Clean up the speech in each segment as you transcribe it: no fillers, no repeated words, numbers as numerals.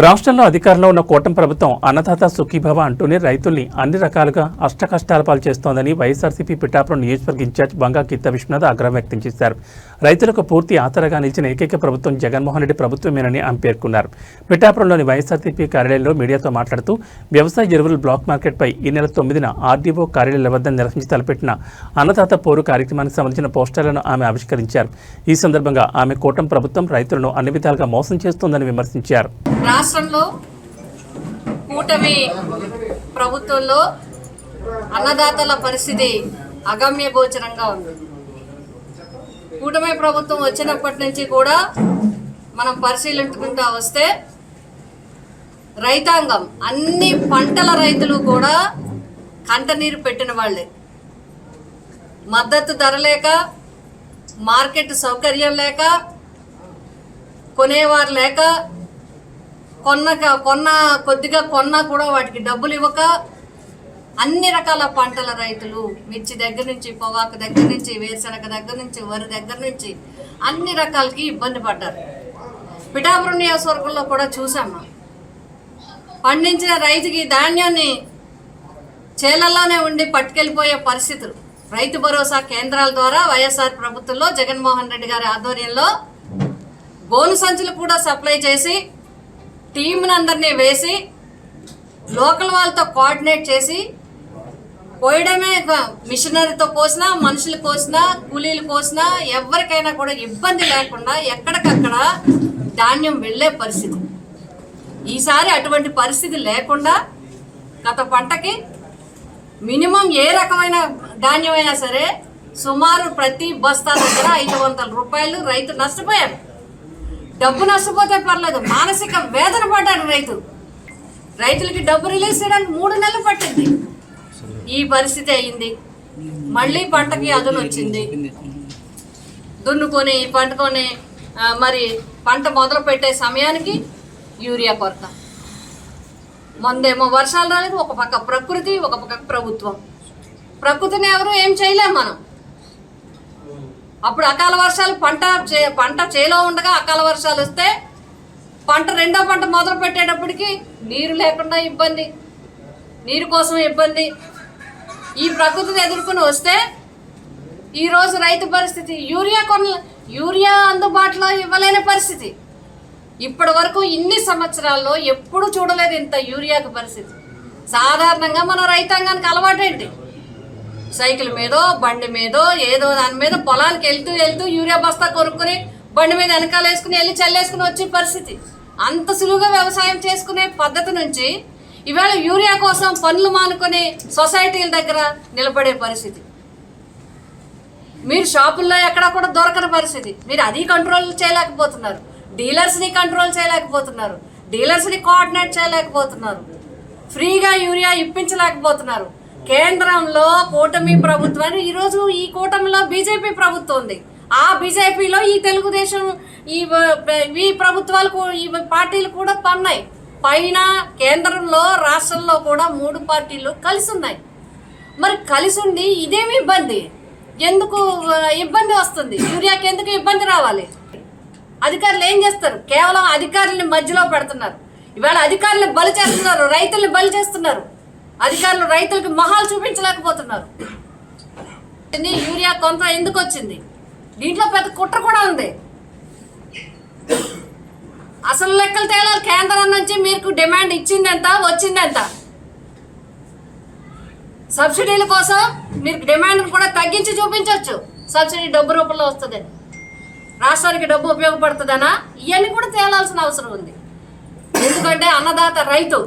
రాష్ట్రంలో అధికారంలో ఉన్న కూటమి ప్రభుత్వం అన్నదాత సుఖీభవ అంటూనే రైతుల్ని అన్ని రకాలుగా అష్టకష్టాల పాలు చేస్తోందని వైఎస్ఆర్సీపీ పిఠాపురం నియోజకవర్గ ఇన్ఛార్జ్ బంగా కీర్త విశ్వనాథ్ ఆగ్రహం వ్యక్తం చేశారు. రైతులకు పూర్తి ఆసరాగా నిలిచిన ఏకైక ప్రభుత్వం జగన్మోహన్ రెడ్డి ప్రభుత్వమేనని ఆమె పేర్కొన్నారు. పిఠాపురంలోని వైఎస్ఆర్సీపీ కార్యాలయంలో మీడియాతో మాట్లాడుతూ వ్యవసాయ ఎరువుల బ్లాక్ మార్కెట్పై ఈ నెల 9న ఆర్డీఓ కార్యాలయాల వద్ద నిర్వహించి తలపెట్టిన అన్నదాత పోరు కార్యక్రమానికి సంబంధించిన పోస్టర్లను ఆమె ఆవిష్కరించారు. ఈ సందర్భంగా ఆమె కూటమి ప్రభుత్వం రైతులను అన్ని విధాలుగా మోసం చేస్తోందని విమర్శించారు. రాష్ట్రంలో కూటమి ప్రభుత్వంలో అన్నదాతల పరిస్థితి అగమ్య గోచరంగా ఉంది. కూటమి ప్రభుత్వం వచ్చినప్పటి నుంచి కూడా మనం పరిశీలించుకుంటూ వస్తే రైతాంగం అన్ని పంటల రైతులు కూడా కంటనీరు పెట్టిన వాళ్ళే. మద్దతు ధర లేక, మార్కెట్ సౌకర్యం లేక, కొనేవారు లేక, కొద్దిగా కొన్నా కూడా వాటికి డబ్బులు ఇవ్వక అన్ని రకాల పంటల రైతులు మిర్చి దగ్గర నుంచి, పొగాకు దగ్గర నుంచి, వేరుశనగ దగ్గర నుంచి, వరి దగ్గర నుంచి అన్ని రకాలకి ఇబ్బంది పడ్డారు. పిఠాపురం నియోజకవర్గంలో కూడా చూసాము. పండించిన రైతుకి ధాన్యాన్ని చేలల్లోనే ఉండి పట్టుకెళ్ళిపోయే పరిస్థితులు. రైతు భరోసా కేంద్రాల ద్వారా వైఎస్ఆర్ ప్రభుత్వంలో జగన్మోహన్ రెడ్డి గారి ఆధ్వర్యంలో గోను సంచులు కూడా సప్లై చేసి టీంని అందరినీ వేసి లోకల్ వాళ్ళతో కోఆర్డినేట్ చేసి కోయడమే, మిషనరీతో కోసినా, మనుషులు కోసినా, కూలీలు కోసినా ఎవరికైనా కూడా ఇబ్బంది లేకుండా ఎక్కడికక్కడ ధాన్యం వెళ్ళే పరిస్థితి. ఈసారి అటువంటి పరిస్థితి లేకుండా గత పంటకి మినిమం ఏ రకమైన ధాన్యమైనా సరే సుమారు ప్రతి బస్తా దగ్గర 500 రూపాయలు రైతు నష్టపోయాడు. డబ్బు నష్టపోతే పర్లేదు, మానసిక వేదన పడ్డాడు రైతు. రైతులకి డబ్బు రిలీజ్ చేయడానికి 3 నెలలు పట్టింది. ఈ పరిస్థితి అయింది. మళ్ళీ పంటకి అదును వచ్చింది. దున్నుకొని పంటకొని మరి పంట మొదలు పెట్టే సమయానికి యూరియా కొరత. ముందేమో వర్షాలు రాలేదు, ఒక పక్క ప్రకృతి, ఒక పక్క ప్రభుత్వం. ప్రకృతిని ఎవరు ఏం చేయలేం మనం. అప్పుడు అకాల వర్షాలు పంట చేలో ఉండగా అకాల వర్షాలు వస్తే రెండో పంట మొదలు పెట్టేటప్పటికి నీరు లేకుండా ఇబ్బంది, నీరు కోసం ఇబ్బంది. ఈ ప్రకృతిని ఎదుర్కొని వస్తే ఈరోజు రైతు పరిస్థితి యూరియా అందుబాటులో ఇవ్వలేని పరిస్థితి. ఇప్పటి వరకు ఇన్ని సంవత్సరాల్లో ఎప్పుడు చూడలేదు ఇంత యూరియాకి పరిస్థితి. సాధారణంగా మన రైతాంగానికి అలవాటేంటి, సైకిల్ మీదో బండి మీదో ఏదో దాని మీద పొలానికి వెళ్తూ యూరియా బస్తా కొనుక్కొని బండి మీద వెనకాల వేసుకుని వెళ్ళి చల్లేసుకుని వచ్చే పరిస్థితి. అంత సులువుగా వ్యవసాయం చేసుకునే పద్ధతి నుంచి ఇవాళ యూరియా కోసం పనులు మానుకొని సొసైటీల దగ్గర నిలబడే పరిస్థితి. మీరు షాపుల్లో ఎక్కడా కూడా దొరకని పరిస్థితి. మీరు అది కంట్రోల్ చేయలేకపోతున్నారు, డీలర్స్ని కంట్రోల్ చేయలేకపోతున్నారు, డీలర్స్ని కోఆర్డినేట్ చేయలేకపోతున్నారు, ఫ్రీగా యూరియా ఇప్పించలేకపోతున్నారు. కేంద్రంలో కూటమి ప్రభుత్వాన్ని ఈరోజు ఈ కూటమిలో బీజేపీ ప్రభుత్వం ఉంది. ఆ బీజేపీలో ఈ తెలుగుదేశం ఈ ప్రభుత్వాలు ఈ పార్టీలు కూడా పన్నాయి. పైన కేంద్రంలో రాష్ట్రంలో కూడా 3 పార్టీలు కలిసి ఉన్నాయి. మరి కలిసి ఉండి ఇదేమి ఇబ్బంది, ఎందుకు ఇబ్బంది వస్తుంది? యూరియాకి ఎందుకు ఇబ్బంది రావాలి? అధికారులు ఏం చేస్తారు? కేవలం అధికారులని మధ్యలో పెడుతున్నారు. ఇవాళ అధికారులు బలి చేస్తున్నారు, రైతుల్ని బలి చేస్తున్నారు. అధికారులు రైతులకు మొహాలు చూపించలేకపోతున్నారు. యూరియా కొంత ఎందుకు వచ్చింది? దీంట్లో పెద్ద కుట్ర కూడా ఉంది. అసలు లెక్కలు తేలాలి. కేంద్రం నుంచి మీకు డిమాండ్ ఇచ్చిందెంత, వచ్చిందెంత? సబ్సిడీల కోసం మీరు డిమాండ్ కూడా తగ్గించి చూపించవచ్చు. సబ్సిడీ డబ్బు రూపంలో వస్తుంది, రాష్ట్రానికి డబ్బు ఉపయోగపడుతుందనా, ఇవన్నీ కూడా తేలాల్సిన అవసరం ఉంది. ఎందుకంటే అన్నదాత రైతు.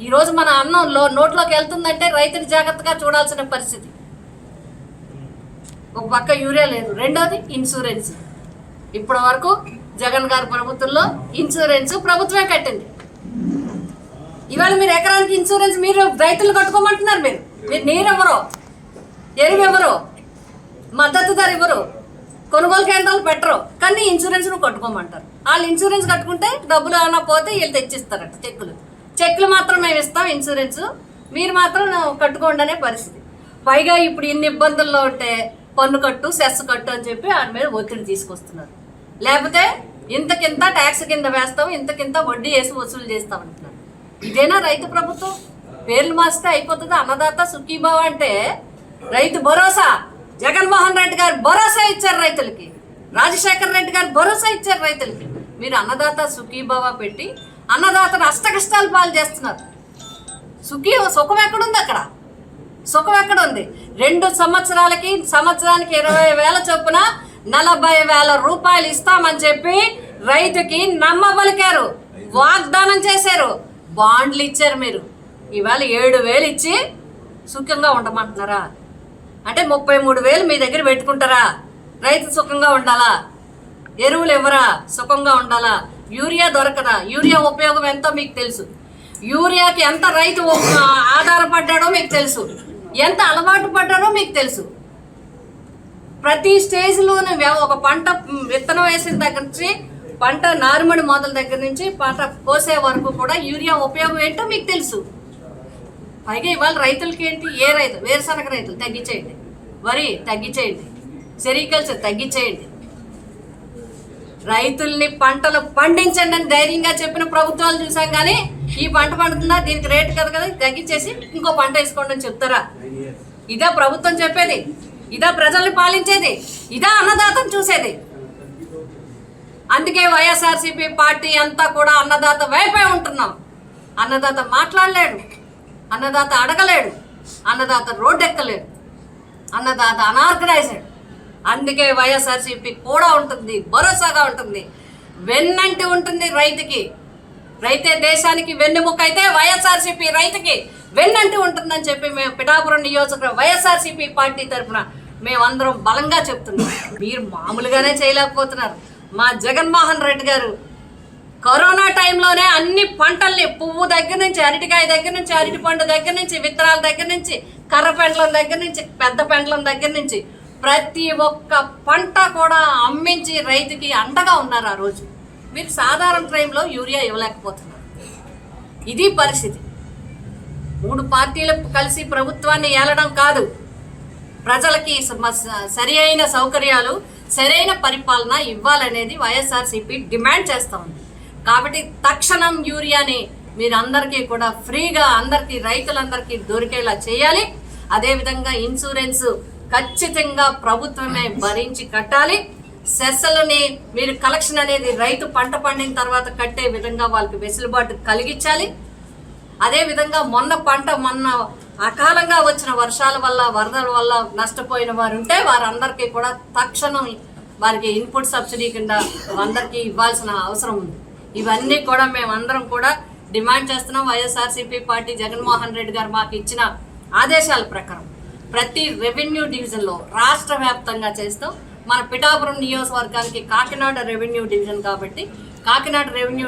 ఈరోజు మన అన్నంలో నోట్లోకి వెళ్తుందంటే రైతుని జాగ్రత్తగా చూడాల్సిన పరిస్థితి. ఒక పక్క యూరియా లేదు, రెండోది ఇన్సూరెన్స్. ఇప్పటి వరకు జగన్ గారి ప్రభుత్వంలో ఇన్సూరెన్స్ ప్రభుత్వమే కట్టింది. ఇవాళ మీరు ఎకరానికి ఇన్సూరెన్స్ మీరు రైతులు కట్టుకోమంటున్నారు. మీరు నీరు ఎవరో, ఎరువు ఎవరో, మద్దతు ధర ఎవరు, కొనుగోలు కేంద్రాలు పెట్టరు, కానీ ఇన్సూరెన్స్ నువ్వు కట్టుకోమంటారు. వాళ్ళు ఇన్సూరెన్స్ కట్టుకుంటే డబ్బులు ఏమైనా పోతే వీళ్ళు తెచ్చిస్తారట చెక్కులు మాత్రం మేము ఇస్తాం ఇన్సూరెన్స్, మీరు మాత్రం కట్టుకోండి అనే పరిస్థితి. పైగా ఇప్పుడు ఇన్ని ఇబ్బందుల్లో ఉంటే పన్ను కట్టు, సెస్ కట్టు అని చెప్పి ఆయన మీద ఒత్తిడి తీసుకొస్తున్నారు. లేకపోతే ఇంతకింత ట్యాక్స్ కింద వేస్తాం, ఇంతకింత వడ్డీ వేసి వసూలు చేస్తాం అంటున్నారు. ఇదేనా రైతు ప్రభుత్వం? పేర్లు మాస్తే అయిపోతుంది. అన్నదాత సుఖీభావ అంటే రైతు భరోసా. జగన్మోహన్ రెడ్డి గారు భరోసా ఇచ్చారు రైతులకి, రాజశేఖర రెడ్డి గారు భరోసా ఇచ్చారు రైతులకి. మీరు అన్నదాత సుఖీభావ పెట్టి అన్నదాతను అష్టకష్టాలు పాలు చేస్తున్నారు. సుఖం ఎక్కడుంది? అక్కడ సుఖం ఎక్కడ ఉంది? 2 సంవత్సరానికి 20,000 చొప్పున 40,000 రూపాయలు ఇస్తామని చెప్పి రైతుకి నమ్మబలికారు, వాగ్దానం చేశారు, బాండ్లు ఇచ్చారు. మీరు ఇవాళ 7,000 ఇచ్చి సుఖంగా ఉండమంటున్నారా? అంటే 33,000 మీ దగ్గర పెట్టుకుంటారా? రైతు సుఖంగా ఉండాలా? ఎరువులు ఇవ్వరా? సుఖంగా ఉండాలా? యూరియా దొరకదా? యూరియా ఉపయోగం ఎంతో మీకు తెలుసు. యూరియాకి ఎంత రైతు ఆధారపడ్డాడో మీకు తెలుసు, ఎంత అలవాటు పడ్డాడో మీకు తెలుసు. ప్రతి స్టేజ్లోనూ ఒక పంట విత్తనం వేసిన దగ్గర నుంచి పంట నారుమడి మొదల దగ్గర నుంచి పంట కోసే వరకు కూడా యూరియా ఉపయోగం ఏంటో మీకు తెలుసు. పైగా ఇవాళ రైతులకి ఏంటి? వేరుశనగ రైతులు తగ్గించేయండి, వరి తగ్గించేయండి, సెరికల్చర్ తగ్గించేయండి, రైతుల్ని పంటలు పండించండి అని ధైర్యంగా చెప్పిన ప్రభుత్వాలు చూసాం. కానీ ఈ పంట పండుతుందా, దీనికి రేటు కదా తగ్గించేసి ఇంకో పంట వేసుకోండి అని చెప్తారా? ఇదా ప్రభుత్వం చెప్పేది? ఇదా ప్రజల్ని పాలించేది? ఇదా అన్నదాతను చూసేది? అందుకే వైఎస్ఆర్సీపీ పార్టీ అంతా కూడా అన్నదాత వైపే ఉంటున్నాం. అన్నదాత మాట్లాడలేడు, అన్నదాత అడగలేడు, అన్నదాత రోడ్డు ఎక్కలేడు, అన్నదాత అనార్గనైజ్డ్. అందుకే వైఎస్ఆర్సీపీ కూడా ఉంటుంది, భరోసాగా ఉంటుంది, వెన్నంటి ఉంటుంది రైతుకి. రైతే దేశానికి వెన్నెముక అయితే వైఎస్ఆర్సీపీ రైతుకి వెన్నంటి ఉంటుందని చెప్పి మేము పిఠాపురం నియోజకవర్గం వైఎస్ఆర్సీపీ పార్టీ తరఫున మేమందరం బలంగా చెప్తున్నాం. మీరు మామూలుగానే చేయలేకపోతున్నారు. మా జగన్మోహన్ రెడ్డి గారు కరోనా టైంలోనే అన్ని పంటల్ని, పువ్వు దగ్గర నుంచి, అరటికాయ దగ్గర నుంచి, అరటిపండు దగ్గర నుంచి, విత్తనాల దగ్గర నుంచి, కర్ర పెండలం దగ్గర నుంచి, పెద్ద పెండలం దగ్గర నుంచి ప్రతి ఒక్క పంట కూడా అమ్మించి రైతుకి అండగా ఉన్నారు. ఆ రోజు మీరు సాధారణ టైంలో యూరియా ఇవ్వలేకపోతున్నారు. ఇది పరిస్థితి. 3 పార్టీలు కలిసి ప్రభుత్వాన్ని ఏలడం కాదు, ప్రజలకి సరి అయిన సౌకర్యాలు, సరైన పరిపాలన ఇవ్వాలనేది వైఎస్ఆర్సీపీ డిమాండ్ చేస్తూ ఉంది. కాబట్టి తక్షణం యూరియాని మీరు అందరికీ కూడా ఫ్రీగా అందరికీ, రైతులందరికీ దొరికేలా చేయాలి. అదేవిధంగా ఇన్సూరెన్స్ ఖచ్చితంగా ప్రభుత్వమే భరించి కట్టాలి. సెస్సులని మీరు కలెక్షన్ అనేది రైతు పంట పండిన తర్వాత కట్టే విధంగా వాళ్ళకి వెసులుబాటు కలిగించాలి. అదేవిధంగా మొన్న అకాలంగా వచ్చిన వర్షాల వల్ల, వరదల వల్ల నష్టపోయిన వారు ఉంటే వారందరికీ కూడా తక్షణం వారికి ఇన్పుట్ సబ్సిడీ కింద అందరికీ ఇవ్వాల్సిన అవసరం ఉంది. ఇవన్నీ కూడా మేమందరం కూడా డిమాండ్ చేస్తున్నాం. వైఎస్ఆర్సీపీ పార్టీ జగన్మోహన్ రెడ్డి గారు మాకు ఇచ్చిన ఆదేశాల ప్రకారం ప్రతి రెవెన్యూ డివిజన్లో రాష్ట్ర వ్యాప్తంగా చేస్తాం. మన పిఠాపురం నియోజకవర్గానికి కాకినాడ రెవెన్యూ డివిజన్ కాబట్టి కాకినాడ రెవెన్యూ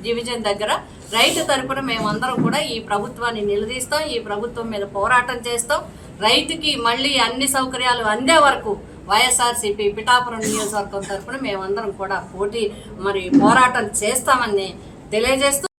డివిజన్ దగ్గర రైతు తరపున మేమందరం కూడా ఈ ప్రభుత్వాన్ని నిలదీస్తాం, ఈ ప్రభుత్వం మీద పోరాటం చేస్తాం. రైతుకి మళ్ళీ అన్ని సౌకర్యాలు అందే వరకు వైఎస్ఆర్సీపీ పిఠాపురం నియోజకవర్గం తరపున మేమందరం కూడా పోరాటం చేస్తామని తెలియజేస్తూ